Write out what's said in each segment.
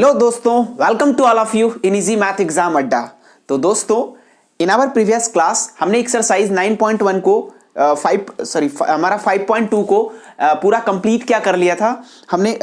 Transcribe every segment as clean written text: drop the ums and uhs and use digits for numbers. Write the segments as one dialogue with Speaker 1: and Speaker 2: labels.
Speaker 1: Hello दोस्तों, welcome to all of you in easy math exam Adda. तो दोस्तों, in our previous class हमने exercise 9.1 को हमारा 5.2 को पूरा कंप्लीट क्या कर लिया था, हमने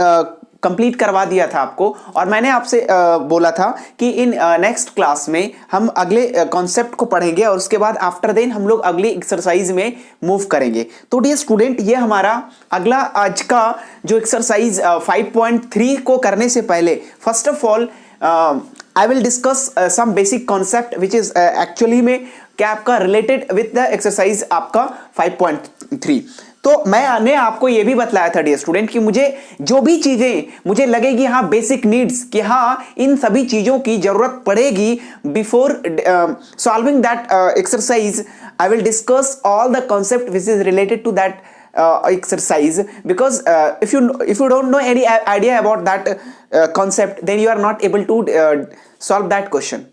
Speaker 1: कंप्लीट करवा दिया था आपको। और मैंने आपसे बोला था कि इन नेक्स्ट क्लास में हम अगले कॉन्सेप्ट को पढ़ेंगे और उसके बाद आफ्टर देन हम लोग अगली एक्सरसाइज में मूव करेंगे। तो डियर स्टूडेंट, ये हमारा अगला आज का जो एक्सरसाइज 5.3 को करने से पहले first of all I will discuss some basic concept which is actually में क्या आपका रिलेटेड विद द एक्सरसाइज आपका 5.3। तो मैंने आपको यह भी बतलाया था डियर स्टूडेंट कि मुझे जो भी चीजें मुझे लगेगी हाँ बेसिक नीड्स कि हाँ इन सभी चीजों की जरूरत पड़ेगी before solving that exercise, I will discuss all the concept which is related to that exercise, because if you don't know any idea about that concept, then you are not able to solve that question,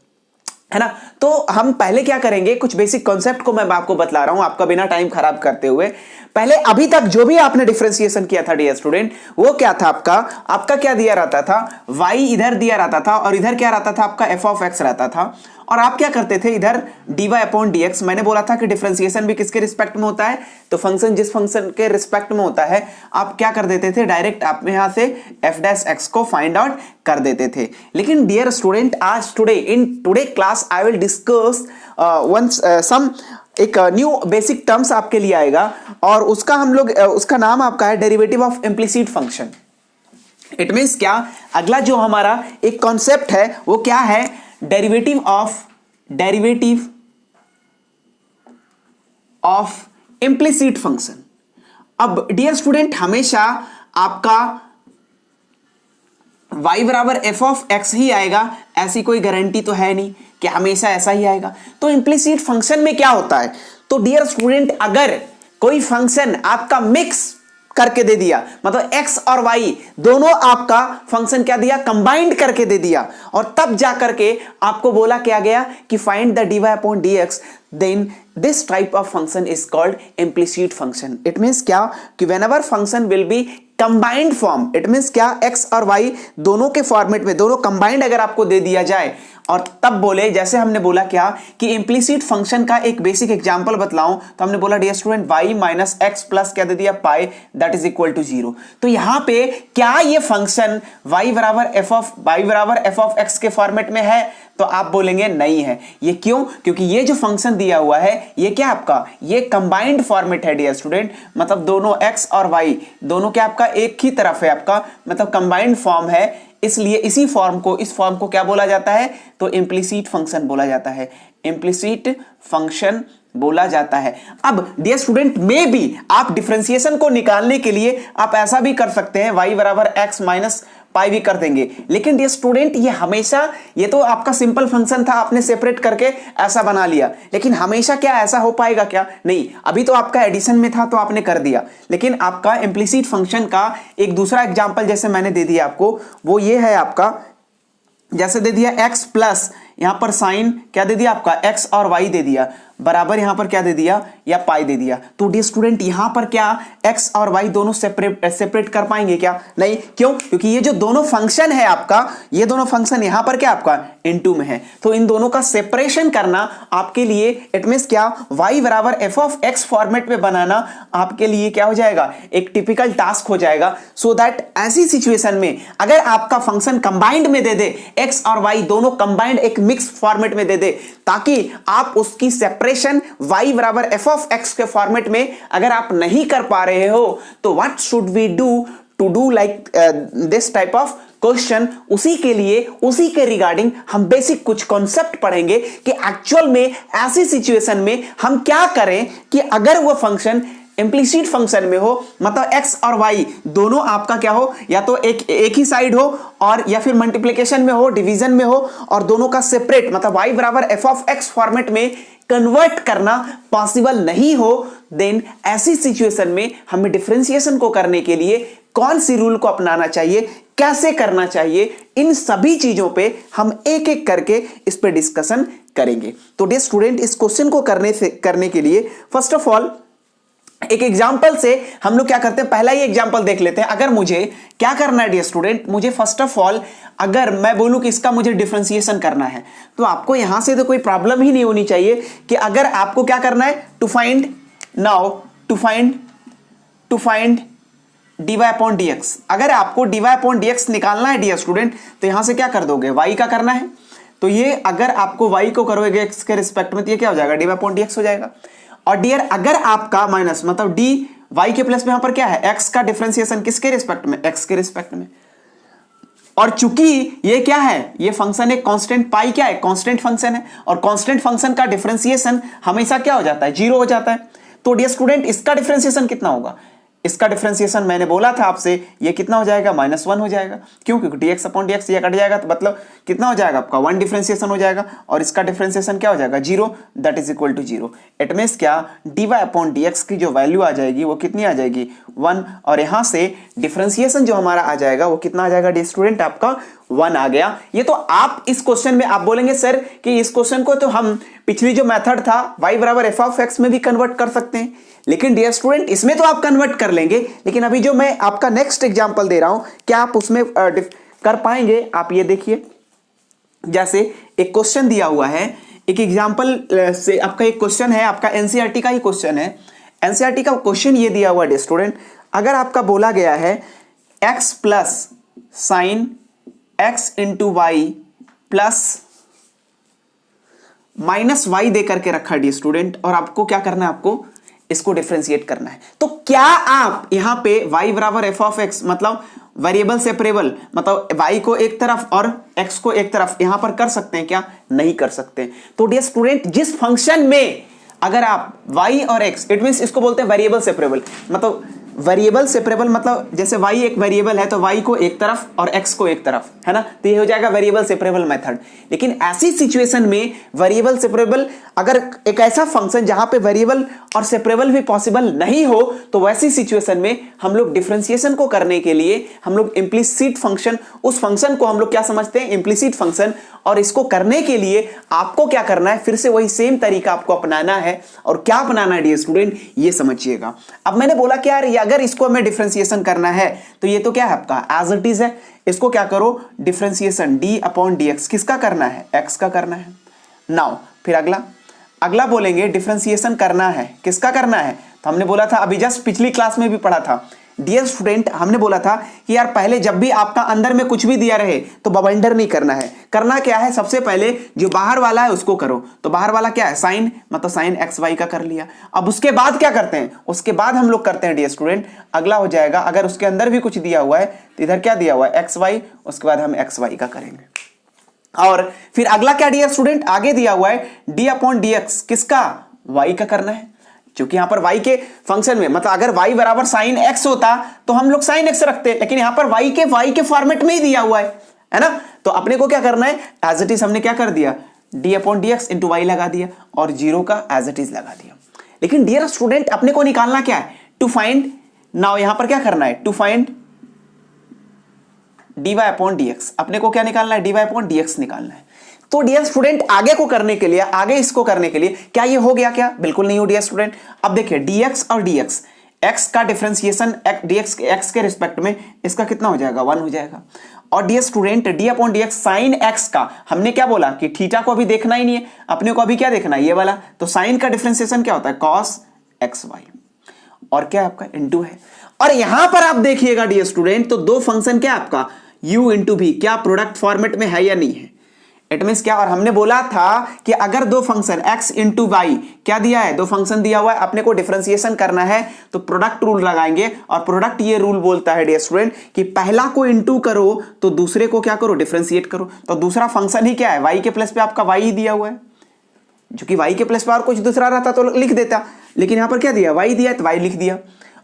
Speaker 1: है ना। तो हम पहले क्या करेंगे, कुछ basic concept को मैं आपको बतला रहा हूं आपका बिना टाइम खराब करते हुए। पहले अभी तक जो भी आपने डिफरेंशिएशन किया था डियर स्टूडेंट, वो क्या था, आपका क्या दिया रहता था, y इधर दिया रहता था और इधर क्या रहता था आपका f ऑफ x रहता था। और आप क्या करते थे, इधर dy अपॉन dx। मैंने बोला था कि डिफरेंशिएशन भी किसके रिस्पेक्ट में होता है, तो फंक्शन जिस फंक्शन के रिस्पेक्ट में होता है आप क्या कर देते थे, डायरेक्ट आप यहां से f डैश x को फाइंड आउट कर देते थे। लेकिन डियर स्टूडेंट, आज today class I will discuss some एक न्यू बेसिक टर्म्स आपके लिए आएगा और उसका नाम आपका है derivative of implicit function. It means क्या, अगला जो हमारा एक कॉन्सेप्ट है वो क्या है, डेरिवेटिव ऑफ इम्प्लिसिट फंक्शन। अब डियर स्टूडेंट, हमेशा आपका y बराबर एफ ऑफ एक्स ही आएगा, ऐसी कोई गारंटी तो है नहीं कि हमेशा ऐसा ही आएगा। तो इम्प्लिसिट फंक्शन में क्या होता है, तो डियर स्टूडेंट अगर कोई फंक्शन आपका मिक्स करके दे दिया, मतलब x और y दोनों आपका फंक्शन क्या दिया, कंबाइंड करके दे दिया, और तब जाकर के आपको बोला क्या गया कि find the dy upon dx, then this type of function is called implicit function. It means क्या कि whenever function will be combined form, it means क्या, x और y दोनों के फॉर्मेट में, दोनों कंबाइंड अगर आपको दे दिया जाए और तब बोले, जैसे हमने बोला क्या कि इम्प्लिसिट फंक्शन का एक बेसिक एग्जांपल बतलाऊं, तो हमने बोला dear student y minus x plus क्या दे दिया, pi, that is equal to 0। तो यहां पे क्या ये फंक्शन y बराबर एफ ऑफ एक्स के फॉर्मेट में है, तो आप बोलेंगे नहीं है। ये क्यों, क्योंकि ये जो फंक्शन दिया हुआ है ये क्या आपका, ये कंबाइंड फॉर्मेट है डियर स्टूडेंट, मतलब दोनों x और y दोनों क्या आपका एक ही तरफ है आपका, मतलब कंबाइंड फॉर्म है, इसलिए इस फॉर्म को क्या बोला जाता है, तो इम्प्लिसिट फंक्शन बोला जाता है, इम्प्लिसिट फंक्शन बोला जाता है। अब डियर स्टूडेंट, में भी आप डिफरेंशिएशन को निकालने के लिए आप ऐसा भी कर सकते हैं, y बराबर एक्स माइनस पाई भी कर देंगे। लेकिन डियर स्टूडेंट, ये हमेशा, ये तो आपका सिंपल फंक्शन था, आपने सेपरेट करके ऐसा बना लिया, लेकिन हमेशा क्या ऐसा हो पाएगा क्या, नहीं। अभी तो आपका एडिशन में था तो आपने कर दिया, लेकिन आपका इम्प्लिसिट फंक्शन का एक दूसरा एग्जांपल जैसे मैंने दे दिया आपको, वो ये है आपका, जैसे दे दिया x प्लस, यहां पर साइन क्या दे दिया आपका, x और y दे दिया, बराबर यहां पर क्या दे दिया, या पाई दे दिया। तो डियर स्टूडेंट, यहां पर क्या x और y दोनों सेपरेट कर पाएंगे क्या, नहीं। क्यों, क्योंकि ये जो दोनों फंक्शन है आपका, ये दोनों फंक्शन यहां पर क्या आपका इनटू में है, तो इन दोनों का सेपरेशन करना आपके लिए, इट मींस क्या, y बराबर एफ ऑफ एक्स फॉर्मेट में बनाना आपके लिए क्या हो जाएगा, एक टिपिकल टास्क हो जाएगा। सो दैट ऐसी सिचुएशन में अगर आपका फंक्शन कंबाइंड में दे दे, x और y दोनों कंबाइंड एक मिक्स फॉर्मेट में दे दे, ताकि आप उसकी सेपरेशन y बराबर एफ ऑफ एक्स के फॉर्मेट में अगर आप नहीं कर पा रहे हो, तो what should we do to do like this type of question, उसी के रिगार्डिंग हम बेसिक कुछ कॉन्सेप्ट पढ़ेंगे कि एक्चुअल में ऐसी सिचुएशन में हम क्या करें कि अगर वो फंक्शन इम्प्लिसिट फंक्शन में हो, मतलब x और y दोनों आपका क्या हो, या तो एक ही साइड हो, और या फिर मल्टीप्लिकेशन में हो, डिवीजन में हो, और दोनों का सेपरेट, मतलब y बराबर एफ ऑफ एक्स फॉर्मेट में कन्वर्ट करना पॉसिबल नहीं हो, देन ऐसी सिचुएशन में हमें डिफरेंशिएशन को करने के लिए कौन सी रूल को अपनाना चाहिए, कैसे करना चाहिए, इन सभी चीजों पे हम एक एक करके इस पे डिस्कशन करेंगे। तो डियर स्टूडेंट, इस क्वेश्चन को करने के लिए फर्स्ट ऑफ ऑल एक एग्जाम्पल से हम लोग क्या करते हैं, पहला ही एग्जाम्पल देख लेते हैं। अगर मुझे क्या करना है डियर स्टूडेंट, मुझे फर्स्ट ऑफ ऑल अगर मैं बोलूं कि इसका मुझे डिफरेंशिएशन करना है, तो आपको यहां से तो कोई प्रॉब्लम ही नहीं होनी चाहिए कि अगर आपको क्या करना है, to find dy upon dx। अगर आपको dy अपॉन dx निकालना है डियर स्टूडेंट, तो यहां से क्या कर दोगे, y का करना है। तो ये अगर आपको y को करोगे x के रिस्पेक्ट में, तो ये क्या हो जाएगा, dy अपॉन dx हो जाएगा। और डियर अगर आपका माइनस मतलब dy के प्लस में यहां पर क्या है, x का डिफरेंशिएशन किसके रिस्पेक्ट में, x के रिस्पेक्ट में। और चूंकि ये क्या है, ये फंक्शन है कांस्टेंट, पाई क्या है, कांस्टेंट फंक्शन है, और कांस्टेंट फंक्शन का डिफरेंशिएशन हमेशा क्या हो जाता है, 0 हो जाता है। तो डियर स्टूडेंट इसका डिफरेंशिएशन कितना होगा, इसका डिफरेंशिएशन मैंने बोला था आपसे, ये कितना हो जाएगा, -1 हो जाएगा। क्यों, क्योंकि dx अपॉन dx ये कट जाएगा, तो मतलब कितना हो जाएगा आपका 1 डिफरेंशिएशन हो जाएगा, और इसका डिफरेंशिएशन क्या हो जाएगा, 0, that is equal to 0। It means क्या, dy अपॉन dx की जो वैल्यू आ जाएगी वो कितनी आ जाएगी, 1, और यहां से डिफरेंशिएशन जो हमारा आ जाएगा वो कितना आ जाएगा डियर स्टूडेंट, आपका 1 आ गया। ये तो आप इस क्वेश्चन में आप बोलेंगे सर कि इस क्वेश्चन को तो हम पिछली जो मेथड था y बराबर f ऑफ x में भी कन्वर्ट कर सकते हैं, लेकिन डियर स्टूडेंट इसमें तो आप कन्वर्ट कर लेंगे, लेकिन अभी जो मैं आपका नेक्स्ट एग्जांपल दे रहा हूं, क्या आप उसमें कर पाएंगे। आप ये देखिए, जैसे एक क्वेश्चन दिया हुआ है, एक एग्जांपल से आपका एक क्वेश्चन है, आपका एनसीईआरटी का ही क्वेश्चन है। एनसीईआरटी का क्वेश्चन ये दिया हुआ है डियर स्टूडेंट, अगर आपका बोला गया है x plus sine x into y plus minus y दे करके रखा डियर स्टूडेंट, और आपको क्या करना है, आपको इसको डिफरेंशिएट करना है। तो क्या आप यहां पे y बराबर f ऑफ x मतलब वेरिएबल सेपरेबल, मतलब y को एक तरफ और x को एक तरफ यहां पर कर सकते हैं क्या, नहीं कर सकते। तो डियर स्टूडेंट जिस फंक्शन में अगर आप y और x, इट मींस इसको बोलते हैं वेरिएबल सेपरेबल, मतलब वेरिएबल सेपरेबल मतलब जैसे y एक वेरिएबल है तो y को एक तरफ और x को एक तरफ, है ना, तो ये हो जाएगा वेरिएबल सेपरेबल मेथड। लेकिन ऐसी सिचुएशन में वेरिएबल सेपरेबल, अगर एक ऐसा फंक्शन जहां पे वेरिएबल और सेपरेबल भी पॉसिबल नहीं हो, तो वैसी सिचुएशन में हम लोग डिफरेंशिएशन को करने के लिए हम लोग इम्प्लिसिट फंक्शन, उस फंक्शन को हम लोग क्या समझते हैं, इम्प्लिसिट फंक्शन। और इसको करने के लिए आपको क्या करना है, फिर से वही सेम तरीका आपको अपनाना है। और क्या अपनाना है डियर स्टूडेंट, ये समझिएगा। अब मैंने बोला कि यार अगर इसको हमें डिफरेंशिएशन करना है, तो ये तो क्या है आपका एज इट इज है, इसको क्या करो, डिफरेंशिएशन d अपॉन dx किसका करना है, x का करना है। नाउ फिर अगला बोलेंगे डिफरेंशिएशन करना है, किसका करना है, तो हमने बोला था अभी जस्ट पिछली क्लास में भी पढ़ा था डियर स्टूडेंट, हमने बोला था कि यार पहले जब भी आपका अंदर में कुछ भी दिया रहे तो बवंडर नहीं करना है। करना क्या है, सबसे पहले जो बाहर वाला है उसको करो। तो बाहर वाला क्या है, साइन, मतलब साइन एक्स वाई का कर लिया। अब उसके बाद क्या करते हैं, उसके बाद हम लोग करते हैं डियर स्टूडेंट, अगला हो जाएगा अगर उसके अंदर भी कुछ दिया हुआ है तो इधर क्या दिया हुआ है, एक्स वाई, उसके बाद हम एक्स वाई का करेंगे। और फिर अगला क्या डियर स्टूडेंट, आगे दिया हुआ है डी अपॉन डी एक्स, किसका, वाई का करना है। क्योंकि यहां पर y के फंक्शन में, मतलब अगर y बराबर साइन x होता तो हम लोग साइन x रखते, लेकिन यहां पर y के फॉर्मेट में ही दिया हुआ है ना। तो अपने को क्या करना है, एज इट इज हमने क्या कर दिया, d upon d x into y लगा दिया और 0 का एज इट इज लगा दिया। लेकिन डियर स्टूडेंट अपने को निकालना क्या है, टू फाइंड, नाउ यहां पर क्या करना है, to find dy upon dx, अपने को क्या निकालना है, dy अपॉन dx निकालना है। तो डियर स्टूडेंट आगे को करने के लिए, आगे इसको करने के लिए क्या ये हो गया क्या, बिल्कुल नहीं हो डियर स्टूडेंट। अब देखिए dx और dx, x का डिफरेंशिएशन dx x के रिस्पेक्ट में इसका कितना हो जाएगा, 1 हो जाएगा। और dear student d upon dx sine x का, हमने क्या बोला कि थीटा को अभी देखना ही नहीं है, अपने को अभी क्या देखना है, ये वाला। तो साइन का डिफरेंशिएशन क्या होता है, cos xy, और क्या आपका इनटू है। और यहां पर आप देखिएगा डियर स्टूडेंट, तो दो फंक्शन क्या आपका u इंटू v, क्या प्रोडक्ट फॉर्मेट में है या नहीं है। इट मींस क्या, और हमने बोला था कि अगर दो फंक्शन x इंटू वाई क्या दिया है, दो फंक्शन दिया हुआ है, अपने को डिफरेंशिएशन करना है तो प्रोडक्ट रूल लगाएंगे। और प्रोडक्ट ये रूल बोलता है डियर स्टूडेंट कि पहला को इंटू करो तो दूसरे को क्या करो, डिफरेंशिएट करो। तो दूसरा फंक्शन ही क्या है, y के प्लस पे आपका y ही दिया हुआ है, जो कि y के प्लस पे और कुछ दूसरा रहता तो लिख देता, लेकिन यहां पर क्या दिया, y दिया है तो y लिख दिया।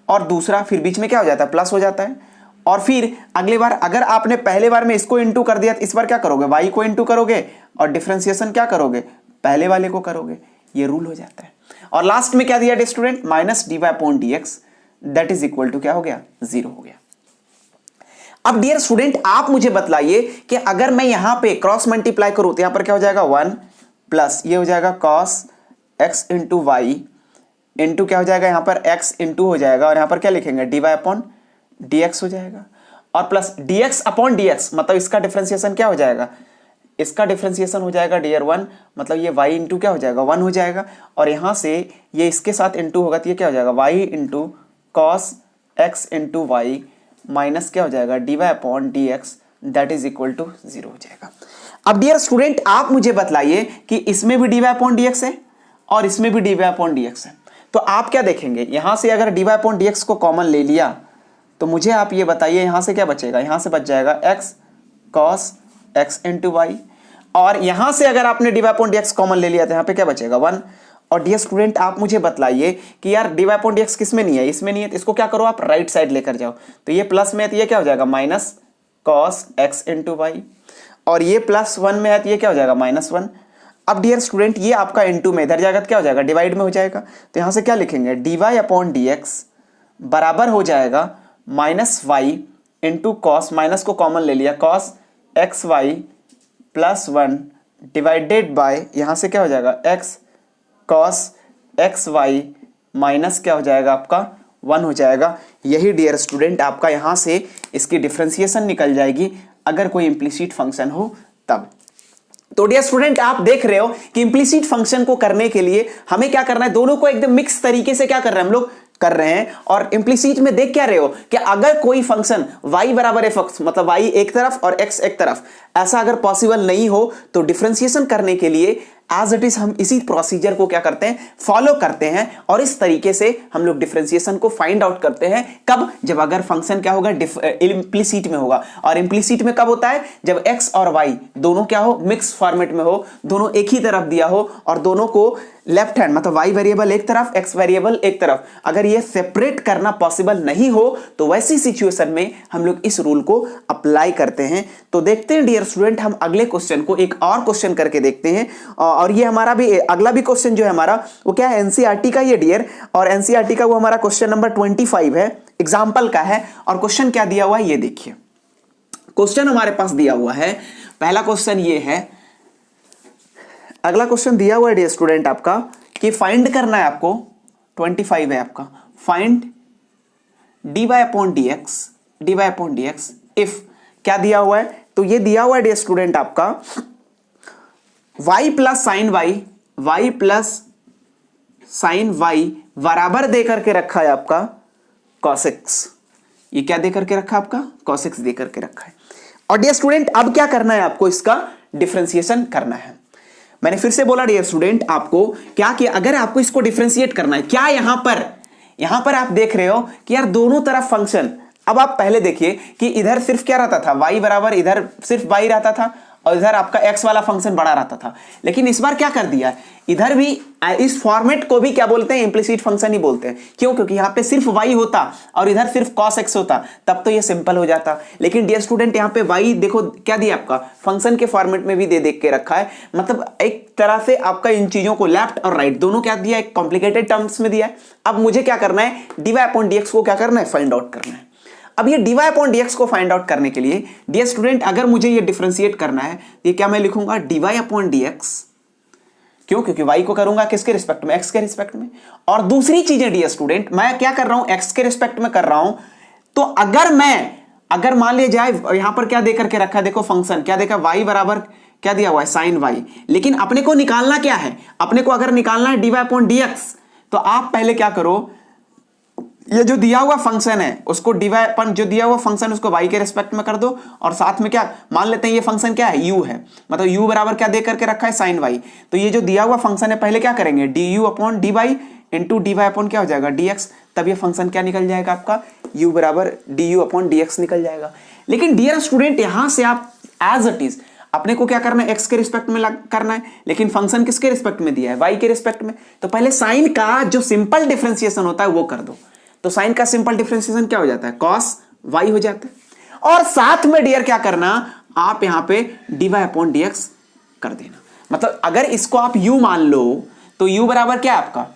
Speaker 1: और दूसरा फिर बीच में क्या हो जाता है, प्लस हो जाता है। और फिर अगली बार अगर आपने पहले बार में इसको इंटू कर दिया तो इस बार क्या करोगे, y को इंटू करोगे और डिफरेंशिएशन क्या करोगे, पहले वाले को करोगे, ये रूल हो जाता है। और लास्ट में क्या दिया student, minus d y upon d x, that is equal to क्या हो गया, 0 हो गया। अब डियर स्टूडेंट आप मुझे बतलाइए कि अगर मैं यहां पे क्रॉस मल्टीप्लाई करूं तो यहां पर क्या हो जाएगा, 1 प्लस ये हो जाएगा cos x into y into क्या हो जाएगा यहाँ पर x इंटू हो जाएगा, और यहाँ पर क्या लिखेंगे dy अपॉन dx हो जाएगा, और प्लस dx अपॉन dx मतलब इसका डिफरेंशिएशन क्या हो जाएगा, इसका डिफरेंशिएशन हो जाएगा डियर 1, मतलब ये y इंटू क्या हो जाएगा 1 हो जाएगा, और यहाँ से ये इसके साथ इंटू होगा तो ये क्या हो जाएगा y into cos x into y minus क्या हो जाएगा dy upon dx that is equal to 0 हो जाएगा। अब डियर स्टूडेंट आप मुझे बतलाइए कि इसमें भी dy अपॉन dx है और इसमें भी dy अपॉन dx है, तो आप क्या देखेंगे, यहां से अगर dy अपॉन dx को कॉमन ले लिया तो मुझे आप ये बताइए यहां से क्या बचेगा, यहां से बच जाएगा x cos x into y, और यहां से अगर आपने dy अपॉन dx कॉमन ले लिया तो यहां पे क्या बचेगा 1। और डियर स्टूडेंट आप मुझे बतलाइए कि यार dy अपॉन dx किसमें नहीं है, इसमें नहीं है, तो इसको क्या करो आप राइट साइड लेकर जाओ, तो ये प्लस में है तो ये क्या हो जाएगा minus cos x into y, और ये प्लस 1 में है तो ये क्या हो जाएगा -1। अब डियर स्टूडेंट ये आपका इंटू में इधर जाएगा तो क्या हो जाएगा डिवाइड में हो जाएगा, तो यहां से क्या लिखेंगे dy अपॉन dx बराबर हो जाएगा -y इंटू कॉस, माइनस को कॉमन ले लिया cos x y plus 1 divided by यहां से क्या हो जाएगा x cos x y minus क्या हो जाएगा आपका 1 हो जाएगा। यही डियर स्टूडेंट आपका यहां से इसकी डिफरेंशिएशन निकल जाएगी अगर कोई इम्प्लिसिट फंक्शन हो तब। तो डियर स्टूडेंट आप देख रहे हो कि इम्प्लिसिट फंक्शन को करने के लिए हमें क्या करना है, दोनों को एकदम मिक्स तरीके से क्या कर रहे हैं हम लोग कर रहे हैं, और इम्प्लिसिट में देख क्या रहे हो कि अगर कोई फंक्शन y बराबर f मतलब y एक तरफ और x एक तरफ, ऐसा अगर पॉसिबल नहीं हो तो डिफरेंशिएशन करने के लिए एज इट इज हम इसी प्रोसीजर को क्या करते हैं फॉलो करते हैं, और इस तरीके से हम लोग डिफरेंशिएशन को फाइंड आउट करते हैं। कब, जब अगर फंक्शन क्या होगा इम्प्लिसिट में होगा, और इम्प्लिसिट में कब होता है जब x और y दोनों क्या हो मिक्स फॉर्मेट में हो, दोनों एक ही तरफ दिया हो और दोनों को लेफ्ट हैंड मतलब y वेरिएबल एक तरफ x वेरिएबल एक तरफ, अगर ये सेपरेट करना पॉसिबल नहीं हो तो वैसी सिचुएशन में हम लोग इस रूल को अप्लाई करते हैं। तो देखते हैं डियर स्टूडेंट हम अगले क्वेश्चन को एक और क्वेश्चन करके देखते हैं, और ये हमारा भी अगला भी क्वेश्चन जो है हमारा वो क्या है एनसीईआरटी का ये डियर, और एनसीईआरटी का वो हमारा क्वेश्चन नंबर 25 है, एग्जाम्पल का है। और क्वेश्चन क्या दिया हुआ है ये देखिए, क्वेश्चन हमारे पास दिया हुआ है, पहला क्वेश्चन ये है, अगला क्वेश्चन दिया हुआ है डियर स्टूडेंट आपका कि फाइंड करना है आपको, 25 है आपका, find dy upon dx if क्या दिया हुआ है, तो ये दिया हुआ है डियर स्टूडेंट आपका y प्लस साइन y बराबर दे करके रखा है आपका cos x, ये क्या दे करके रखा है आपका cos x दे करके रखा है। और डियर स्टूडेंट अब क्या करना है आपको, इसका डिफरेंशिएशन करना है। मैंने फिर से बोला डियर स्टूडेंट आपको क्या कि अगर आपको इसको डिफरेंशिएट करना है, क्या यहां पर आप देख रहे हो कि यार दोनों तरफ फंक्शन, अब आप पहले देखिए कि इधर सिर्फ क्या रहता था y बराबर, इधर सिर्फ y रहता था और इधर आपका x वाला फंक्शन बड़ा रहता था, लेकिन इस बार क्या कर दिया, इधर भी इस फॉर्मेट को भी क्या बोलते हैं इम्प्लिसिट फंक्शन ही बोलते हैं। क्यों, क्योंकि यहां पे सिर्फ y होता और इधर सिर्फ cos x होता तब तो ये सिंपल हो जाता, लेकिन डियर स्टूडेंट यहां पे y देखो क्या दिया आपका फंक्शन के फॉर्मेट में भी दे देख के रखा है, मतलब एक तरह से आपका इन चीजों को लेफ्ट और राइट दोनों क्या दिया, एक कॉम्प्लिकेटेड टर्म्स में दिया है। अब मुझे क्या करना है, dy अपॉन dx को क्या करना है फाइंड आउट करना है। अब ये dy अपॉन dx को फाइंड आउट करने के लिए डियर स्टूडेंट अगर मुझे ये डिफरेंशिएट करना है, ये क्या मैं लिखूंगा dy अपॉन dx, क्यों, क्योंकि y को करूंगा किसके रिस्पेक्ट में, x के रिस्पेक्ट में। और दूसरी चीजें डियर स्टूडेंट मैं क्या कर रहा हूं x के रिस्पेक्ट में कर रहा हूं, तो अगर मान लिया जाए यहां पर क्या देकर के रखा है, देखो फंक्शन क्या देखा y बराबर क्या दिया हुआ है साइन y, लेकिन अपने को निकालना क्या है, अपने को अगर निकालना है dy अपॉन dx, तो आप पहले क्या करो, ये जो दिया हुआ फंक्शन है उसको dy अपन जो दिया हुआ फंक्शन उसको y के रिस्पेक्ट में कर दो, और साथ में क्या मान लेते हैं ये फंक्शन क्या है u है, मतलब u बराबर क्या दे करके रखा है साइन y, तो ये जो दिया हुआ फंक्शन है पहले क्या करेंगे du upon dy into dy upon क्या हो जाएगा dx, तब ये फंक्शन क्या निकल जाएगा आपका u बराबर du अपॉन dx निकल जाएगा। लेकिन डियर स्टूडेंट यहां से आप एज इट इज अपने को क्या करना है x के रिस्पेक्ट में करना है, लेकिन फंक्शन किसके रिस्पेक्ट में दिया है y के रिस्पेक्ट में, तो पहले साइन का जो सिंपल डिफरेंशिएशन होता है वो कर दो, तो साइन का सिंपल डिफरेंशिएशन क्या हो जाता है cos y हो जाता है, और साथ में डियर क्या करना आप यहां पे dy अपॉन dx कर देना। मतलब अगर इसको आप u मान लो तो u बराबर क्या है आपका,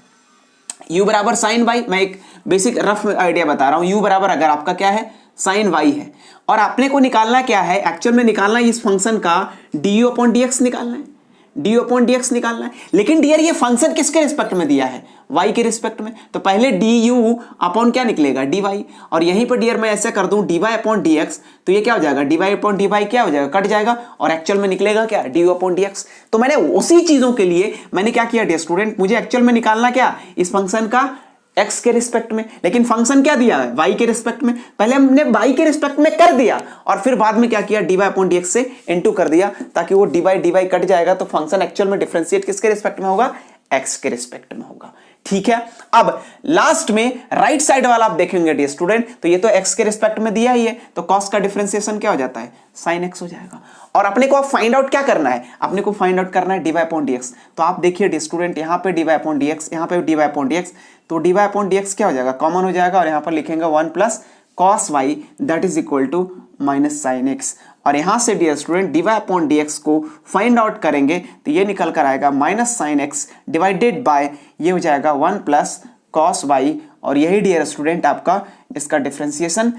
Speaker 1: u बराबर साइन y, मैं एक बेसिक रफ आइडिया बता रहा हूं, u बराबर अगर आपका क्या है साइन y है, और आपने को निकालना क्या है एक्चुअल में निकालना है इस फंक्शन का du अपॉन dx निकालना है, डी अपॉन डी एक्स निकालना है। लेकिन डियर ये फंक्शन किसके रिस्पेक्ट में दिया है, y के रिस्पेक्ट में, तो पहले डी यू अपॉन क्या निकलेगा, डी वाई, और यहीं पर डियर मैं ऐसे कर दूं d y upon d x, तो ये क्या हो जाएगा, d y upon d y क्या हो जाएगा, कट जाएगा, और एक्चुअल में निकलेगा क्या, D you upon d x. तो मैंने उसी चीजों के लिए मैंने क्या किया डियर स्टूडेंट, मुझे एक्चुअल में निकालना क्या, इस फंक्शन का x के रिस्पेक्ट में, लेकिन फंक्शन क्या दिया है, y के रिस्पेक्ट में, पहले हमने y के रिस्पेक्ट में कर दिया और फिर बाद में क्या किया, dy अपॉन dx से इनटू कर दिया, ताकि वो dy कट जाएगा, तो फंक्शन एक्चुअल में डिफरेंशिएट किसके रिस्पेक्ट में होगा, x के रिस्पेक्ट में होगा। ठीक है, अब लास्ट में राइट साइड वाला आप देखेंगे डियर स्टूडेंट, तो ये तो x के रिस्पेक्ट में दिया ही है, तो cos का डिफरेंशिएशन क्या हो जाता है, sin x हो जाएगा। और अपने को फाइंड आउट क्या करना है, अपने को फाइंड आउट करना है dy अपॉन dx। तो आप देखिए डियर स्टूडेंट, यहाँ पे dy अपॉन dx, यहाँ पे dy अपॉन dx, तो dy अपॉन dx क्या हो जाएगा, कॉमन हो जाएगा, और यहाँ पर लिखेंगे 1 plus cos y that is equal to minus sine x। और यहां से dear student dy upon dx को फाइंड आउट करेंगे तो ये निकल कर आएगा minus sine x divided by ये हो जाएगा 1 प्लस cos y, और यही डियर स्टूडेंट आपका इसका डिफरेंशिएशन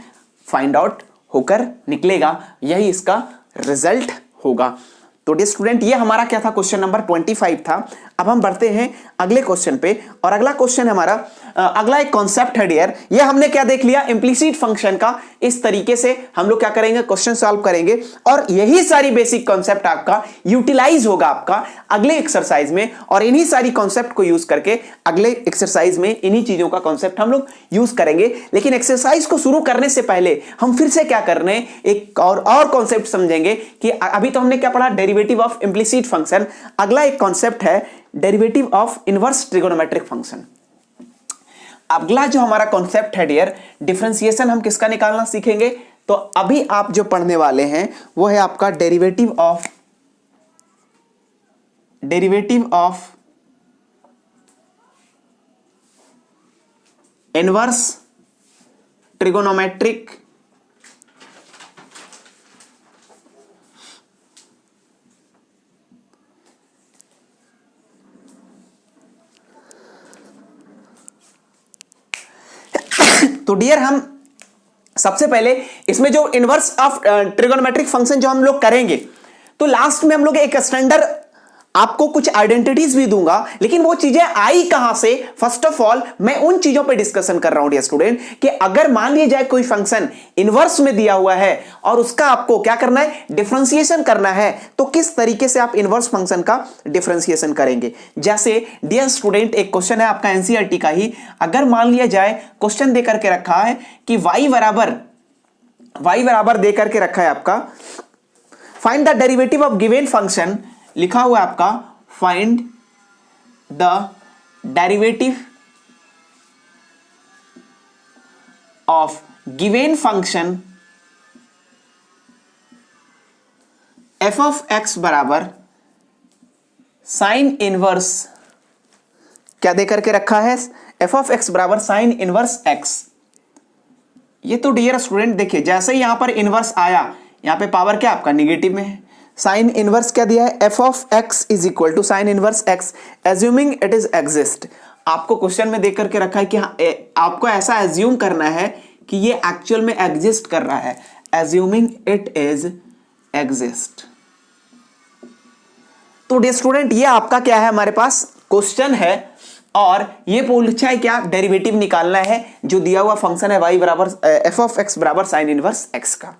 Speaker 1: फाइंड आउट होकर निकलेगा, यही इसका रिजल्ट होगा। तो डियर स्टूडेंट ये हमारा क्या था, क्वेश्चन नंबर 25 था। अब हम बढ़ते हैं अगले क्वेश्चन पे, और अगला क्वेश्चन हमारा अगला एक कॉन्सेप्ट है डियर, ये हमने क्या देख लिया, इंप्लिसिट फंक्शन का इस तरीके से हम लोग क्या करेंगे, क्वेश्चन सॉल्व करेंगे, और यही सारी बेसिक कॉन्सेप्ट आपका यूटिलाइज होगा आपका अगले एक्सरसाइज में, और इन्हीं सारी कॉन्सेप्ट को यूज करके अगले एक्सरसाइज में इन्हीं चीजों का कॉन्सेप्ट हम लोग यूज करेंगे। लेकिन एक्सरसाइज को शुरू करने से पहले हम फिर से क्या कर रहे हैं, एक और कॉन्सेप्ट समझेंगे कि अभी तो हमने क्या पढ़ा, डेरिवेटिव ऑफ इंप्लिसिट फंक्शन, अगला एक कॉन्सेप्ट है derivative of inverse trigonometric function. अगला जो हमारा कॉन्सेप्ट है डियर, डिफरेंशिएशन हम किसका निकालना सीखेंगे, तो अभी आप जो पढ़ने वाले हैं वो है आपका डेरिवेटिव ऑफ इनवर्स ट्रिगोनोमेट्रिक तो डियर हम सबसे पहले इसमें जो इनवर्स ऑफ ट्रिगोनोमेट्रिक फंक्शन जो हम लोग करेंगे, तो लास्ट में हम लोग एक स्टैंडर्ड आपको कुछ आइडेंटिटीज भी दूंगा, लेकिन वो चीजें आई कहां से, फर्स्ट ऑफ ऑल मैं उन चीजों पे डिस्कशन कर रहा हूं डियर स्टूडेंट, कि अगर मान लिया जाए कोई फंक्शन इनवर्स में दिया हुआ है और उसका आपको क्या करना है, डिफरेंशिएशन करना है, तो किस तरीके से आप इनवर्स फंक्शन का डिफरेंशिएशन करेंगे। जैसे डियर स्टूडेंट एक क्वेश्चन है आपका एनसीईआरटी का ही, अगर मान लिया जाए क्वेश्चन दे करके रखा है कि y बराबर दे करके रखा है आपका, find the derivative of given function, लिखा हुआ है आपका find the derivative of given function F of x बराबर साइन इनवर्स, क्या दे करके रखा है, एफ ऑफ एक्स बराबर साइन इनवर्स एक्स। ये तो डियर स्टूडेंट देखिए, जैसे ही यहां पर इनवर्स आया, यहां पे पावर क्या आपका नेगेटिव में है, साइन इनवर्स क्या दिया है, f of x is equal to sine inverse x assuming it is exist. आपको क्वेश्चन में देख करके रखा है कि आपको ऐसा एज्यूम करना है कि ये एक्चुअल में एग्जिस्ट कर रहा है, एज्यूमिंग इट इज एग्जिस्ट। तो डियर स्टूडेंट ये आपका क्या है, हमारे पास क्वेश्चन है, और ये पूछा है क्या, डेरिवेटिव निकालना है जो दिया हुआ फंक्शन है y बराबर एफ ऑफ एक्स बराबर साइन इनवर्स एक्स का।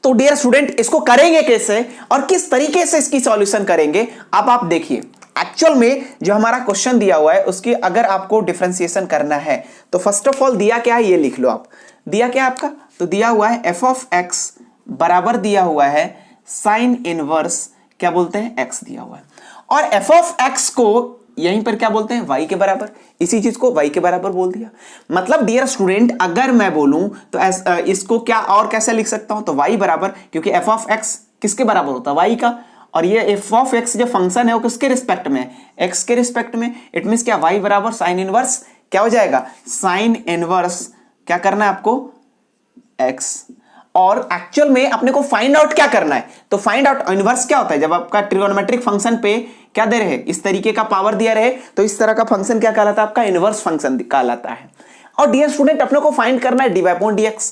Speaker 1: तो डियर स्टूडेंट इसको करेंगे कैसे और किस तरीके से इसकी सॉल्यूशन करेंगे, अब आप देखिए एक्चुअल में जो हमारा क्वेश्चन दिया हुआ है उसकी अगर आपको डिफरेंशिएशन करना है तो फर्स्ट ऑफ ऑल दिया क्या है, ये लिख लो आप, दिया क्या आपका, तो दिया हुआ है एफ ऑफ एक्स बराबर दिया हुआ है साइन इनवर्स क्या बोलते हैं एक्स दिया हुआ है, और एफ ऑफ एक्स को यहीं पर क्या बोलते हैं y के बराबर, इसी चीज को y के बराबर बोल दिया। मतलब डियर स्टूडेंट अगर मैं बोलूं तो इसको क्या और कैसे लिख सकता हूं, तो y बराबर, क्योंकि f ऑफ x किसके बराबर होता है, y का, और ये f ऑफ x जो फंक्शन है वो किसके रिस्पेक्ट में, x के रिस्पेक्ट में, इट मींस क्या y बराबर साइन इनवर्स क्या हो जाएगा, साइन इनवर्स क्या करना है आपको x। और एक्चुअल में अपने को फाइंड आउट क्या करना है, तो फाइंड आउट इनवर्स क्या होता है, जब आपका ट्रिगोनोमेट्रिक फंक्शन पे क्या दे रहे, इस तरीके का पावर दिया रहे, तो इस तरह का फंक्शन क्या कहलाता है, आपका इनवर्स फंक्शन कहलाता है। और डियर स्टूडेंट अपने को फाइंड करना है dy अपॉन dx,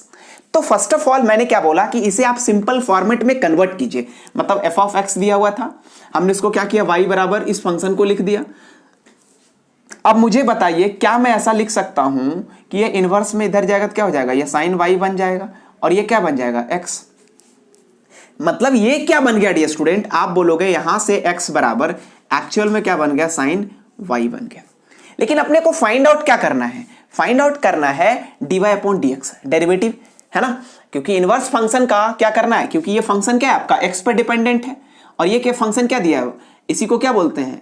Speaker 1: तो फर्स्ट ऑफ ऑल मैंने क्या बोला कि इसे आप सिंपल फॉर्मेट में कन्वर्ट कीजिए, मतलब एफ ऑफ एक्स दिया हुआ था, हमने इसको क्या किया, वाई बराबर इस फंक्शन को लिख दिया। अब मुझे बताइए क्या मैं ऐसा लिख सकता हूं कि ये इनवर्स में इधर जाएगा तो क्या हो जाएगा, ये साइन वाई बन जाएगा और ये क्या बन जाएगा, एक्स। मतलब ये क्या बन गया डियर स्टूडेंट, आप बोलोगे यहां से एक्स बराबर एक्चुअल में क्या बन गया, साइन वाई बन गया। लेकिन अपने को फाइंड आउट क्या करना है, फाइंड आउट करना है dy अपॉन dx, डेरिवेटिव है ना, क्योंकि इनवर्स फंक्शन का क्या करना है, क्योंकि ये फंक्शन क्या है आपका x पर डिपेंडेंट है और ये क्या फंक्शन क्या दिया है, इसी को क्या बोलते हैं,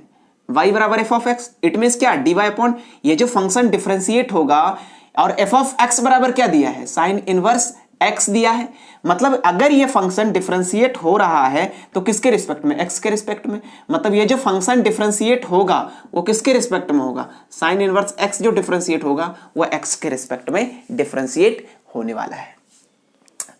Speaker 1: y बराबर f of x. It means क्या, dy अपॉन ये जो फंक्शन डिफरेंशिएट होगा और एफ ऑफ एक्स बराबर क्या दिया है, साइन इनवर्स x दिया है। मतलब अगर ये फंक्शन डिफरेंशिएट हो रहा है तो किसके रिस्पेक्ट में, x के रिस्पेक्ट में। मतलब ये जो फंक्शन डिफरेंशिएट होगा वो किसके रिस्पेक्ट में होगा, साइन इनवर्स x जो डिफरेंशिएट होगा वो x के रिस्पेक्ट में डिफरेंशिएट होने वाला है।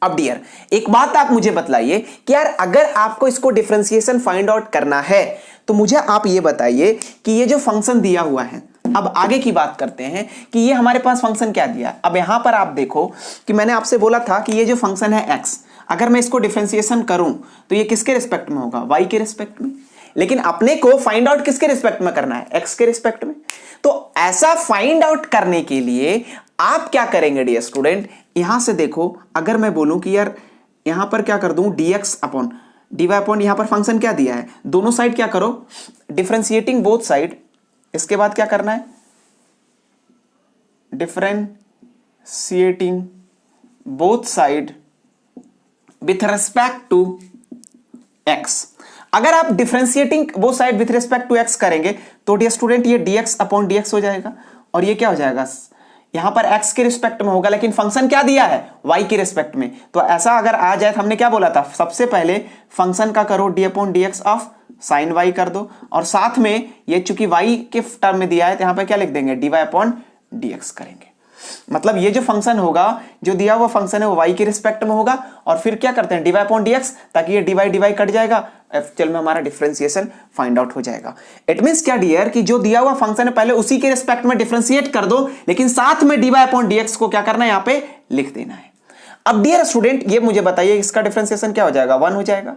Speaker 1: अब डियर एक बात आप मुझे बतलाइए कि यार अगर आपको इसको डिफरेंशिएशन फाइंड आउट करना है तो मुझे आप ये बताइए कि ये जो फंक्शन दिया हुआ है, अब आगे की बात करते हैं कि ये हमारे पास फंक्शन क्या दिया। अब यहां पर आप देखो कि मैंने आपसे बोला था कि ये जो फंक्शन है x, अगर मैं इसको डिफरेंशिएशन करूं तो ये किसके रिस्पेक्ट में होगा, y के रिस्पेक्ट में। लेकिन अपने को फाइंड आउट किसके रिस्पेक्ट में करना है, x के रिस्पेक्ट में। तो ऐसा फाइंड आउट करने के लिए आप क्या करेंगे डियर स्टूडेंट, यहां से देखो अगर मैं बोलूं कि यार यहां पर क्या कर दूं, dx अपॉन dy अपॉन यहां पर फंक्शन क्या दिया है, दोनों साइड क्या करो, डिफरेंशिएटिंग बोथ साइड। इसके बाद क्या करना है, differentiating both side with respect to x. अगर आप differentiating both side with respect to x करेंगे तो डियर स्टूडेंट ये dx अपॉन dx हो जाएगा और ये क्या हो जाएगा, यहां पर x के रिस्पेक्ट में होगा लेकिन फंक्शन क्या दिया है, y के रिस्पेक्ट में। तो ऐसा अगर आ जाए तो हमने क्या बोला था, सबसे पहले फंक्शन का करो d upon dx of sine y कर दो और साथ में ये चूंकि y के टर्म में दिया है तो यहां पर क्या लिख देंगे, dy अपॉन dx करेंगे। मतलब ये जो फंक्शन होगा, जो दिया हुआ फंक्शन है वो y के रिस्पेक्ट में होगा और फिर क्या करते हैं, dy अपॉन dx, ताकि ये dy कट जाएगा, एक्चुअल में हमारा डिफरेंशिएशन फाइंड आउट हो जाएगा। इट मींस क्या डियर कि जो दिया हुआ फंक्शन है पहले उसी के रिस्पेक्ट में डिफरेंशिएट कर दो, लेकिन साथ में dy अपॉन dx को क्या करना है, यहां पे लिख देना है। अब डियर स्टूडेंट ये मुझे बताइए इसका डिफरेंशिएशन क्या हो जाएगा, 1 हो जाएगा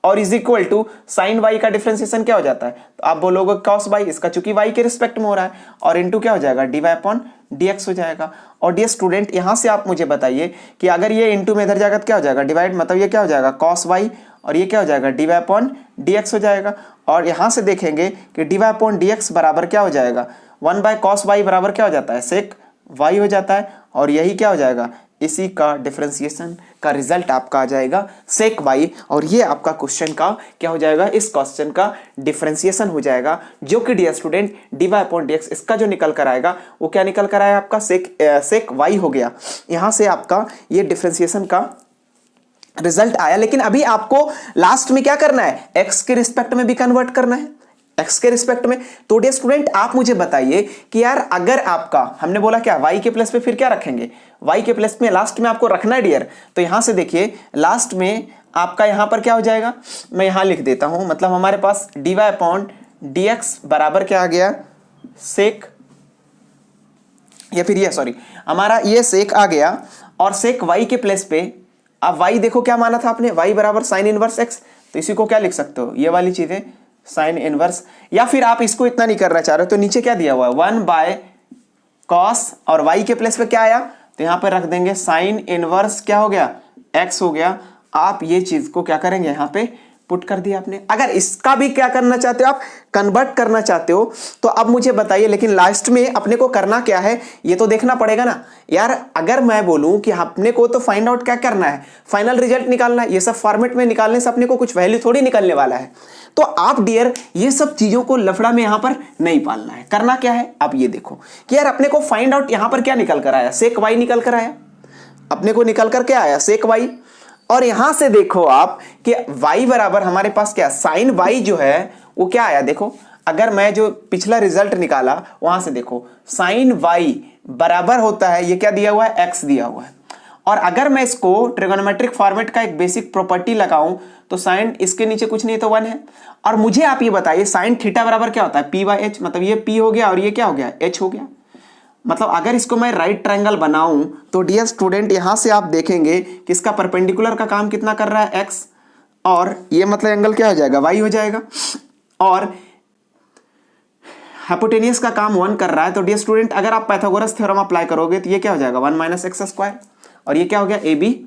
Speaker 1: और is equal to sine y का डिफरेंशिएशन क्या हो जाता है, तो आप बोलोगे कॉस वाई, इसका चूंकि वाई के रिस्पेक्ट में हो रहा है और इनटू क्या हो जाएगा, dy अपॉन dx हो जाएगा। और डियर स्टूडेंट यहां से आप मुझे बताइए कि अगर ये इनटू में इधर जाएगा तो क्या हो जाएगा, डिवाइड, मतलब ये क्या हो जाएगा, कॉस वाई और ये क्या हो जाएगा, dy अपॉन dx हो जाएगा। और यहां से देखेंगे कि dy अपॉन dx बराबर क्या हो जाएगा, 1 बाय कॉस वाई बराबर क्या हो जाता है, सेक वाई हो जाता है और यही क्या हो जाएगा, इसी का डिफरेंशिएशन का रिजल्ट आपका आ जाएगा सेक वाई। और ये आपका क्वेश्चन का क्या हो जाएगा, इस क्वेश्चन का डिफरेंशिएशन हो जाएगा, जो कि dear student dy upon dx इसका जो निकल कर आएगा वो क्या निकल कर आया आपका, सेक वाई हो गया। यहां से आपका ये डिफरेंशिएशन का रिजल्ट आया। लेकिन अभी आपको लास्ट में क्या करना है, x के रिस्पेक्ट में भी कन्वर्ट करना है, x के रिस्पेक्ट में। तो डियर स्टूडेंट आप मुझे बताइए कि यार अगर आपका, हमने बोला क्या, y के प्लेस पे फिर क्या रखेंगे, y के प्लेस में लास्ट में आपको रखना है डियर। तो यहां से देखिए लास्ट में आपका यहां पर क्या हो जाएगा, मैं यहां लिख देता हूं, मतलब हमारे पास dy अपॉन dx बराबर क्या आ गया, सेक, या फिर ये सॉरी हमारा ये सेक आ गया और सेक y के प्लेस पे, अब y देखो क्या माना था आपने, y बराबर साइन इनवर्स x, तो इसी को क्या लिख सकते हो, ये वाली चीजें साइन इनवर्स, या फिर आप इसको इतना नहीं करना चाह रहे तो नीचे क्या दिया हुआ है, 1 बाय कॉस और y के प्लेस पे क्या आया, तो यहां पर रख देंगे साइन इनवर्स क्या हो गया, x हो गया। आप ये चीज को क्या करेंगे, यहां पे पुट कर दिया आपने। अगर इसका भी क्या करना चाहते हो, आप कन्वर्ट करना चाहते हो तो अब मुझे बताइए, लेकिन लास्ट में अपने को करना क्या है ये तो देखना पड़ेगा ना यार। अगर मैं बोलूं कि अपने को तो फाइंड आउट क्या करना है, फाइनल रिजल्ट निकालना है, ये सब फॉर्मेट में निकालने से अपने को कुछ वैल्यू थोड़ी निकलने वाला है। तो आप डियर ये सब चीजों को लफड़ा में यहां पर नहीं पालना है। करना क्या है, आप ये देखो कि यार अपने को फाइंड आउट यहां पर क्या निकल कर आया, सेक वाई निकल कर आया, अपने को निकल कर क्या आया, सेक वाई। और यहां से देखो आप कि y बराबर हमारे पास क्या, साइन y जो है वो क्या आया, देखो अगर मैं जो पिछला रिजल्ट निकाला वहां से देखो साइन y बराबर होता है, ये क्या दिया हुआ है, x दिया हुआ है। और अगर मैं इसको ट्रिगोनोमेट्रिक फॉर्मेट का एक बेसिक प्रॉपर्टी लगाऊं तो साइन इसके नीचे कुछ नहीं तो 1 है। और मुझे आप ये बताइए साइन थीटा बराबर क्या होता है, p बाय h, मतलब ये p हो गया और ये क्या हो गया, h हो गया। मतलब अगर इसको मैं राइट ट्रायंगल बनाऊं तो डियर स्टूडेंट यहां से आप देखेंगे कि इसका परपेंडिकुलर का काम कितना कर रहा है, एक्स, और ये मतलब एंगल क्या हो जाएगा, वाई हो जाएगा, और हाइपोटेनियस का काम 1 कर रहा है। तो डियर स्टूडेंट अगर आप पाइथागोरस थ्योरम अप्लाई करोगे तो ये क्या हो जाएगा, 1 माइनस एक्स स्क्वायर, और ये क्या हो गया, ए बी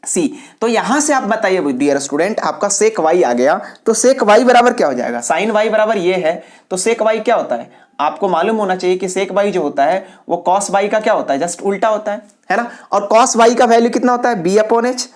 Speaker 1: सी। तो यहां से आप बताइए डियर स्टूडेंट, आपका सेक वाई आ गया, तो सेक वाई बराबर क्या हो जाएगा, साइन वाई बराबर ये है, तो सेक वाई क्या होता है, आपको मालूम होना चाहिए कि सेक वाई जो होता है वो कॉस वाई का क्या होता है, जस्ट उल्टा होता है ना। और कॉस वाई का वैल्यू कितना होता है, b upon h.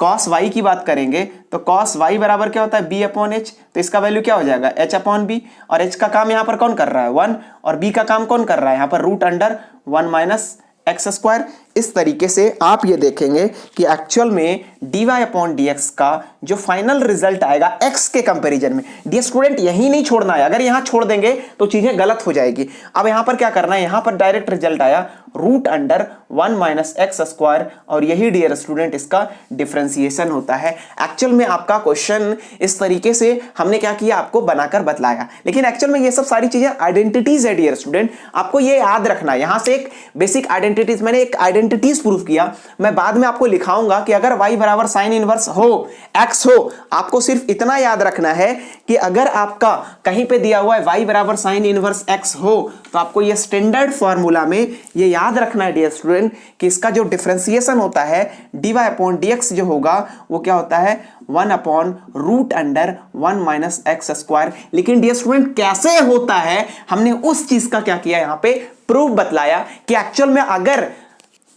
Speaker 1: Cos y की बात करेंगे तो कॉस वाई बराबर क्या होता है, बी अपॉन एच, तो इसका वैल्यू क्या हो जाएगा, एच अपॉन बी, और एच का काम यहां पर कौन कर रहा है, 1, और बी का काम कौन कर रहा है यहां पर, root under 1 minus x square. इस तरीके से आप ये देखेंगे कि एक्चुअल में dy अपॉन dx का जो फाइनल रिजल्ट आएगा x के कंपैरिजन में, डियर स्टूडेंट यही नहीं छोड़ना है, अगर यहां छोड़ देंगे तो चीजें गलत हो जाएगी। अब यहां पर क्या करना है, यहां पर डायरेक्ट रिजल्ट आया root under 1 minus x square, और यही डियर स्टूडेंट इसका डिफरेंशिएशन होता है। एक्चुअल में आपका क्वेश्चन इस तरीके से हमने क्या किया, आपको बनाकर बतलाया, लेकिन एक्चुअल में ये सब सारी चीजें आइडेंटिटीज है डियर स्टूडेंट, आपको ये याद रखना है। यहां से एक बेसिक आइडेंटिटीज, मैंने एक आइडेंटिटीज प्रूफ किया, मैं बाद में आपको लिखाऊंगा कि अगर y बराबर साइन इनवर्स हो, x हो, आपको सिर्फ इतना याद रखना है कि अगर आपका कहीं पे दिया हुआ है y बराबर साइन इनवर्स x हो, तो आपको ये स्टैंडर्ड फॉर्मूला में ये याद रखना है डियर स्टूडेंट कि इसका जो डिफरेंशिएशन होता है dy अपॉन dx जो होगा वो क्या होता है, 1 upon root under 1 minus x square. लेकिन डियर स्टूडेंट कैसे होता है, हमने उस चीज का क्या किया, यहां पे प्रूफ बतलाया कि एक्चुअल में अगर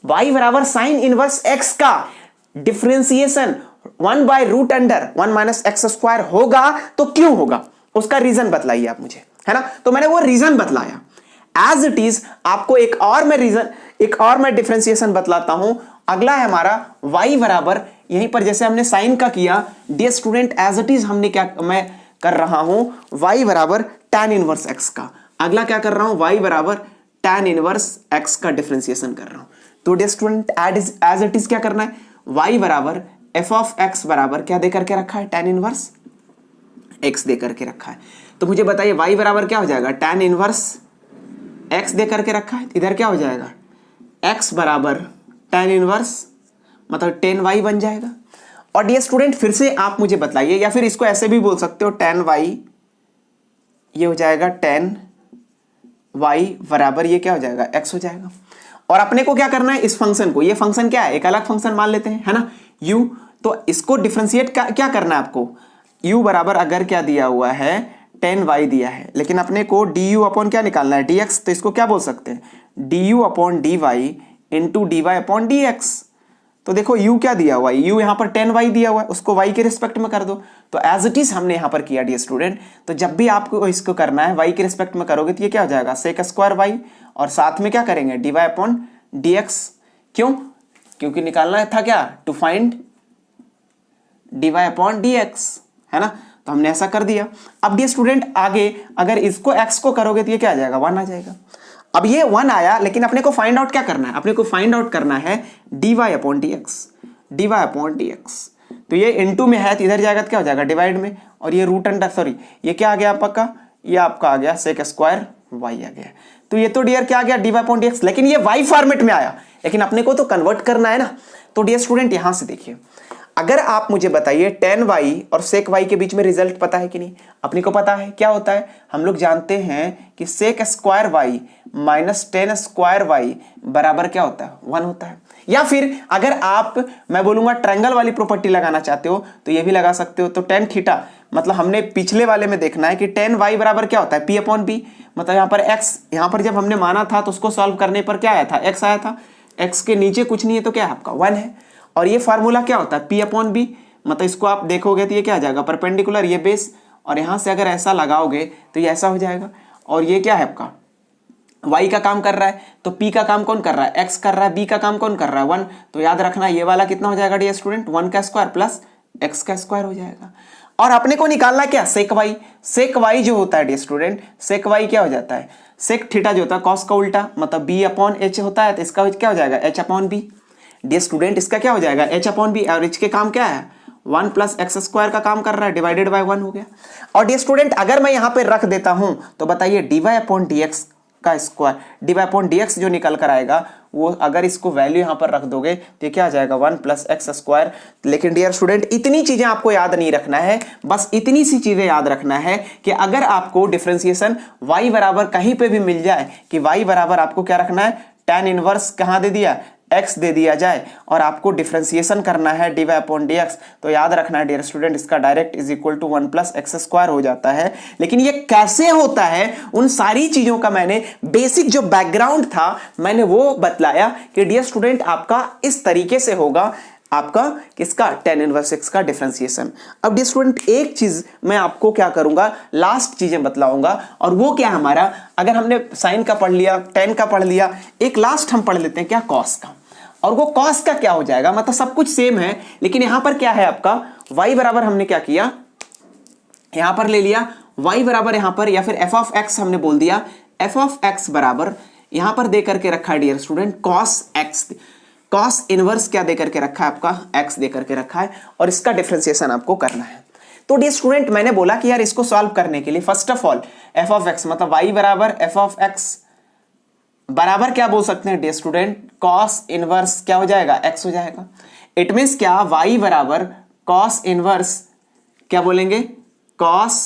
Speaker 1: y बराबर साइन इनवर्स x का differentiation 1 by root under 1 minus x square होगा तो क्यों होगा, उसका रीजन बतलाइए आप मुझे, है ना। तो मैंने वो रीजन बतलाया, एज इट इज आपको एक और मैं डिफरेंशिएशन बतलाता हूं। अगला है हमारा y बराबर, यहीं पर जैसे हमने साइन का किया dear student, as it is हमने क्या, मैं कर रहा हूं y बराबर tan इनवर्स x का। अगला क्या कर रहा हूं, y बराबर tan इनवर्स x का डिफरेंशिएशन कर रहा हूं। तो dear student as it is क्या करना है, y बराबर f ऑफ x बराबर क्या दे करके रखा है, tan इनवर्स x दे करके रखा है। तो मुझे बताइए y बराबर क्या हो जाएगा, tan इनवर्स x दे करके रखा है, इधर क्या हो जाएगा, x बराबर tan इनवर्स मतलब 10y बन जाएगा। और डियर स्टूडेंट फिर से आप मुझे बताइए, या फिर इसको ऐसे भी बोल सकते हो, tan y ये हो जाएगा tan y बराबर ये क्या हो जाएगा, x हो जाएगा। और अपने को क्या करना है, इस फंक्शन को, ये फंक्शन क्या है, एक अलग फंक्शन मान लेते हैं, है ना, u, तो इसको डिफरेंशिएट क्या करना है आपको, u बराबर अगर क्या दिया हुआ है, tan y दिया है, लेकिन अपने को du अपॉन क्या निकालना है, dx, तो इसको क्या बोल सकते हैं, du upon dy into dy upon dx। तो देखो u क्या दिया हुआ है, u यहां पर tan y दिया हुआ है, उसको y के रिस्पेक्ट में कर दो, तो एज इट इज हमने यहां पर किया डियर स्टूडेंट। तो जब भी आपको इसको करना है y के रिस्पेक्ट में करोगे तो ये क्या हो जाएगा, सेक स्क्वायर y, और साथ में क्या करेंगे, dy अपॉन dx। क्यों, क्योंकि निकालना था क्या, to find dy upon dx, है ना, तो हमने ऐसा कर दिया। अब डियर स्टूडेंट आगे अगर इसको x को करोगे तो ये क्या आ जाएगा, 1 आ जाएगा। अब ये 1 आया, लेकिन अपने को फाइंड आउट क्या करना है, अपने को फाइंड आउट करना है dy अपॉन dx। तो ये इनटू में है तो इधर जाएगा तो क्या हो जाएगा, डिवाइड में, और ये रूट अंडर, सॉरी ये क्या आ गया आपका, ये आपका आ गया सेक स्क्वायर y आ गया। तो ये तो डियर क्या आ गया, dy अपॉन dx, लेकिन ये y फॉर्मेट में आया, लेकिन अपने को तो कन्वर्ट करना है ना। तो डियर स्टूडेंट यहां से देखिए, अगर आप मुझे बताइए tan y और sec y के बीच में रिजल्ट पता है कि नहीं, अपने को पता है क्या होता है, हम लोग जानते हैं कि sec square y minus tan square y बराबर क्या होता है, 1 होता है। या फिर अगर आप, मैं बोलूंगा ट्रायंगल वाली प्रॉपर्टी लगाना चाहते हो तो ये भी लगा सकते हो। तो tan थीटा, मतलब हमने पिछले वाले में देखना है कि tan y बराबर क्या होता है, p अपॉन b, मतलब यहाँ पर x, यहाँ पर जब हमने माना था तो उसको सॉल्व करने पर क्या आया था, x आया था, x के नीचे कुछ नहीं है तो क्या है आपका 1 है। और ये फार्मूला क्या होता है, p अपॉन बी, मतलब इसको आप देखोगे तो ये क्या आ जाएगा, परपेंडिकुलर ये बेस, और यहां से अगर ऐसा लगाओगे तो ये ऐसा हो जाएगा। और ये क्या है आपका, y का काम कर रहा है तो p का काम कौन कर रहा है, x कर रहा है, b का काम कौन कर रहा है, 1। तो याद रखना ये वाला कितना हो जाएगा डियर स्टूडेंट, 1 का स्क्वायर प्लस x का स्क्वायर हो जाएगा। और अपने को निकालना क्या, सेक y। सेक y जो होता है डियर स्टूडेंट, सेक y क्या हो जाता है, सेक थीटा जो होता है कॉस का उल्टा, मतलब b अपॉन h होता है, तो इसका क्या हो जाएगा, h upon b। Dear student इसका क्या हो जाएगा, h अपॉन बी, और h के काम क्या है, 1 प्लस एक्स स्क्वायर का काम कर रहा है, डिवाइडेड बाय 1 हो गया। और डियर स्टूडेंट अगर मैं यहां पे रख देता हूं तो बताइए dy अपॉन dx का square, d y upon d x जो निकल कर आएगा वो अगर इसको वैल्यू यहाँ पर रख दोगे तो ये क्या आ जाएगा 1 प्लस एक्स स्क्वायर। लेकिन डियर स्टूडेंट इतनी चीजें आपको याद नहीं रखना है, बस इतनी सी चीजें याद रखना है कि अगर आपको डिफरेंशिएशन y बराबर कहीं पे भी मिल जाए कि y बराबर आपको क्या रखना है, tan इनवर्स कहाँ दे दिया, x दे दिया जाए और आपको डिफरेंशिएशन करना है dy अपॉन dx, तो याद रखना है डियर स्टूडेंट इसका direct is equal to 1 plus x square हो जाता है। लेकिन ये कैसे होता है उन सारी चीजों का मैंने बेसिक जो बैकग्राउंड था मैंने वो बतलाया कि डियर स्टूडेंट आपका इस तरीके से होगा आपका किसका, tan इनवर्स x का डिफरेंशिएशन। अब डियर स्टूडेंट एक चीज मैं आपको क्या करूंगा, लास्ट चीजें बतलाऊंगा और वो क्या हमारा, अगर हमने साइन का पढ़ लिया, tan का पढ़ लिया, एक लास्ट हम पढ़ लेते हैं क्या, cos का। और वो cos का क्या हो जाएगा, मतलब सब कुछ सेम है लेकिन यहां पर क्या है आपका y बराबर हमने क्या किया, यहां पर ले लिया y बराबर यहां पर, या फिर f ऑफ x हमने बोल दिया f ऑफ x बराबर यहां पर दे करके रखा है dear student cos x, cos inverse क्या दे करके रखा है आपका, x दे करके रखा है और इसका डिफरेंशिएशन आपको करना है। तो डियर स्टूडेंट मैंने बोला कि यार इसको सॉल्व करने के लिए first of all f of x मतलब y बराबर f ऑफ x बराबर क्या बोल सकते हैं डियर स्टूडेंट, cos इनवर्स क्या हो जाएगा, x हो जाएगा। इट मींस क्या, y बराबर cos इनवर्स क्या बोलेंगे, cos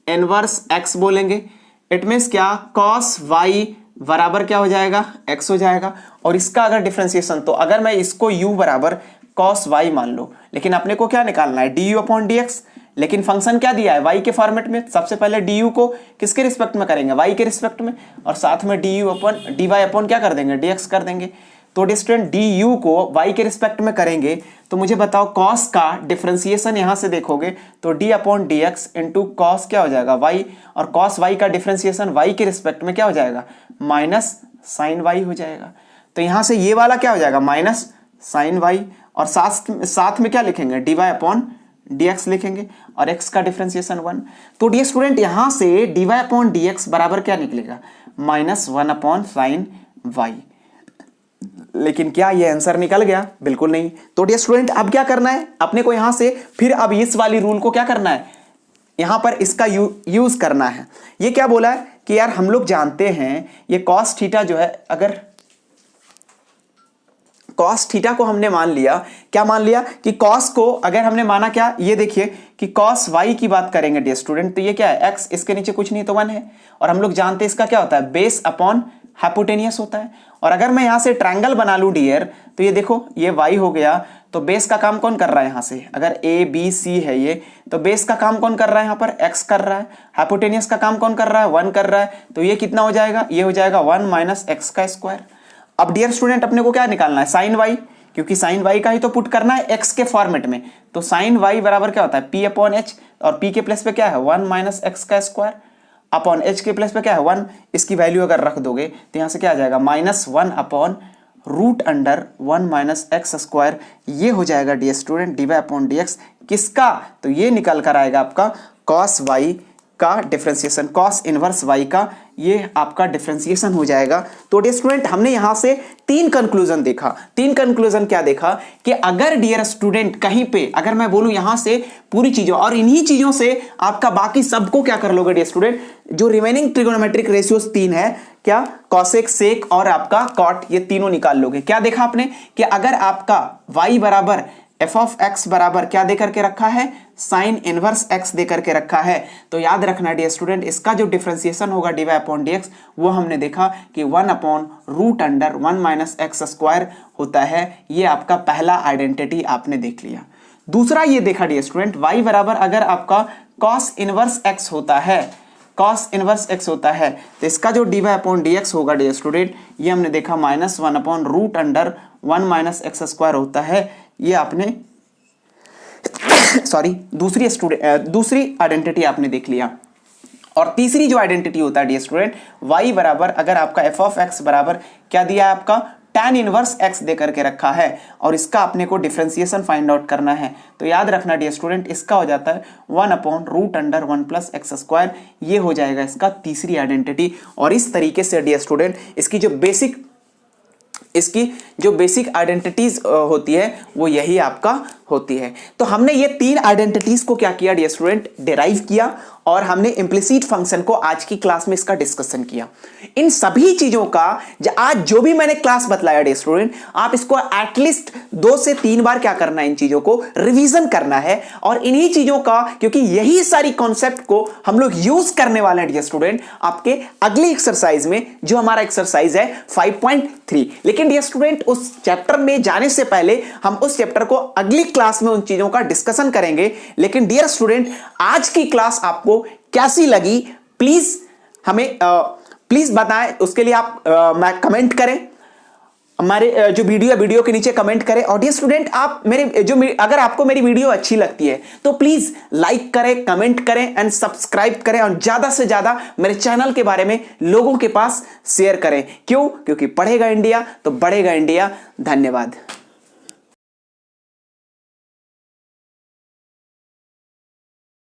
Speaker 1: इनवर्स x बोलेंगे। इट मींस क्या, cos y बराबर क्या हो जाएगा, x हो जाएगा। और इसका अगर डिफरेंशिएशन, तो अगर मैं इसको u बराबर cos y मान लो, लेकिन अपने को क्या निकालना है, du अपॉन dx, लेकिन फंक्शन क्या दिया है y के फॉर्मेट में, सबसे पहले du को किसके रिस्पेक्ट में करेंगे, y के रिस्पेक्ट में, और साथ में du अपॉन dy अपॉन क्या कर देंगे, dx कर देंगे। तो डिस्टेंट du को y के रिस्पेक्ट में करेंगे तो मुझे बताओ cos का डिफरेंशिएशन यहां से देखोगे तो d upon dx into cos क्या हो जाएगा y, और cos y का डिफरेंशिएशन y के रिस्पेक्ट में क्या हो जाएगा, माइनस साइन y हो जाएगा। तो यहां से ये वाला क्या हो जाएगा, माइनस साइन y, और साथ में क्या लिखेंगे, dy अपॉन dx लिखेंगे और x का डिफरेंशिएशन 1। तो डियर स्टूडेंट यहां से dy अपॉन dx बराबर क्या निकलेगा, माइनस 1 अपॉन साइन y। लेकिन क्या ये आंसर निकल गया, बिल्कुल नहीं। तो डियर स्टूडेंट अब क्या करना है अपने को, यहां से फिर अब इस वाली रूल को क्या करना है, यहां पर इसका यूज करना है। ये क्या बोला है कि यार हम लोग जानते हैं ये cos थीटा जो है, अगर cos थीटा को हमने मान लिया, क्या मान लिया कि cos को अगर हमने माना क्या, ये देखिए कि cos y की बात करेंगे डियर स्टूडेंट, तो ये क्या है x, इसके नीचे कुछ नहीं तो 1 है, और हम लोग जानते हैं इसका क्या होता है, बेस अपॉन हाइपोटेनियस होता है। और अगर मैं यहां से ट्रायंगल बना लूं डियर, तो ये देखो ये y हो गया, तो बेस का काम कौन कर रहा है यहां से, अगर a b c है ये, तो बेस का काम कौन कर रहा है यहां पर, x कर रहा है, हाइपोटेनियस का काम कौन कर रहा है, 1 कर रहा है, तो ये कितना हो जाएगा, ये हो जाएगा 1 माइनस एक्स का स्क्वायर। अब डियर स्टूडेंट अपने को क्या निकालना है, साइन y, क्योंकि साइन y का ही तो पुट करना है x के फॉर्मेट में। तो साइन y बराबर क्या होता है, p अपॉन h, और p के प्लेस पे क्या है 1 माइनस एक्स का स्क्वायर, अपॉन h के प्लेस पे क्या है 1, इसकी वैल्यू अगर रख दोगे तो यहां से क्या आ जाएगा, minus 1 upon root under 1 minus x square. ये हो जाएगा dear student dy upon dx किसका, तो ये निकल कर आएगा आपका cos y का डिफरेंशिएशन, cos इनवर्स y का ये आपका डिफरेंशिएशन हो जाएगा। तो डियर स्टूडेंट हमने यहां से 3 कंक्लूजन देखा। 3 कंक्लूजन क्या देखा कि अगर डियर स्टूडेंट कहीं पे अगर मैं बोलूं यहां से पूरी चीजों और इन्हीं चीजों से आपका बाकी सबको क्या कर लोगे डियर स्टूडेंट, जो रिमेनिंग ट्रिगोनोमेट्रिक रेशियोज 3 है, क्या कॉसेक, सेक और आपका कॉट, ये तीनों निकाल लोगे। क्या देखा आपने कि अगर आपका y बराबर f ऑफ x बराबर क्या दे करके रखा है, साइन इनवर्स x दे करके रखा है, तो याद रखना डियर स्टूडेंट इसका जो डिफरेंशिएशन होगा dy अपॉन dx वो हमने देखा कि 1 upon root under 1 minus x square होता है। ये आपका पहला आइडेंटिटी आपने देख लिया। दूसरा ये देखा डियर स्टूडेंट y बराबर अगर आपका cos इनवर्स x होता है, cos इनवर्स x होता है, तो इसका जो dy अपॉन dx होगा डियर स्टूडेंट ये हमने देखा minus 1 upon root under 1 minus x square होता है। ये आपने सॉरी दूसरी आइडेंटिटी आपने देख लिया। और तीसरी जो आइडेंटिटी होता है डियर स्टूडेंट y बराबर अगर आपका f ऑफ x बराबर क्या दिया है आपका tan इनवर्स x दे करके रखा है और इसका अपने को डिफरेंशिएशन फाइंड आउट करना है, तो याद रखना डियर स्टूडेंट इसका हो जाता है 1 upon root under 1 plus x square. ये हो जाएगा इसका तीसरी आइडेंटिटी। और इस तरीके से डियर स्टूडेंट इसकी जो बेसिक आइडेंटिटीज होती है वो यही आपका होती है। तो हमने ये 3 आइडेंटिटीज को क्या किया डियर स्टूडेंट, डिराइव किया और हमने इंप्लिसिट फंक्शन को आज की क्लास में इसका डिस्कशन किया। इन सभी चीजों का आज जो भी मैंने क्लास बतलाया डियर स्टूडेंट, आप इसको एटलीस्ट 2 से 3 बार क्या करना है, इन चीजों को रिवीजन करना है। और इन्हीं चीजों का, क्योंकि यही सारी कॉन्सेप्ट को हम लोग यूज करने वाले हैं डियर स्टूडेंट आपके अगली एक्सरसाइज में, जो हमारा एक्सरसाइज है 5.3। लेकिन डियर स्टूडेंट उस चैप्टर में जाने से पहले हम उस चैप्टर को अगली क्लास में उन चीजों का डिस्कशन करेंगे। लेकिन डियर स्टूडेंट आज की क्लास आपको कैसी लगी प्लीज हमें प्लीज बताएं। उसके लिए आप कमेंट करें, हमारे जो वीडियो के नीचे कमेंट करें। और डियर स्टूडेंट आप अगर आपको मेरी वीडियो अच्छी लगती है तो प्लीज लाइक करें, कमेंट करें एंड सब्सक्राइब करें और ज्यादा से ज्यादा मेरे चैनल के बारे में लोगों के पास शेयर करें। क्यों? क्योंकि पढ़ेगा इंडिया तो बढ़ेगा इंडिया। धन्यवाद।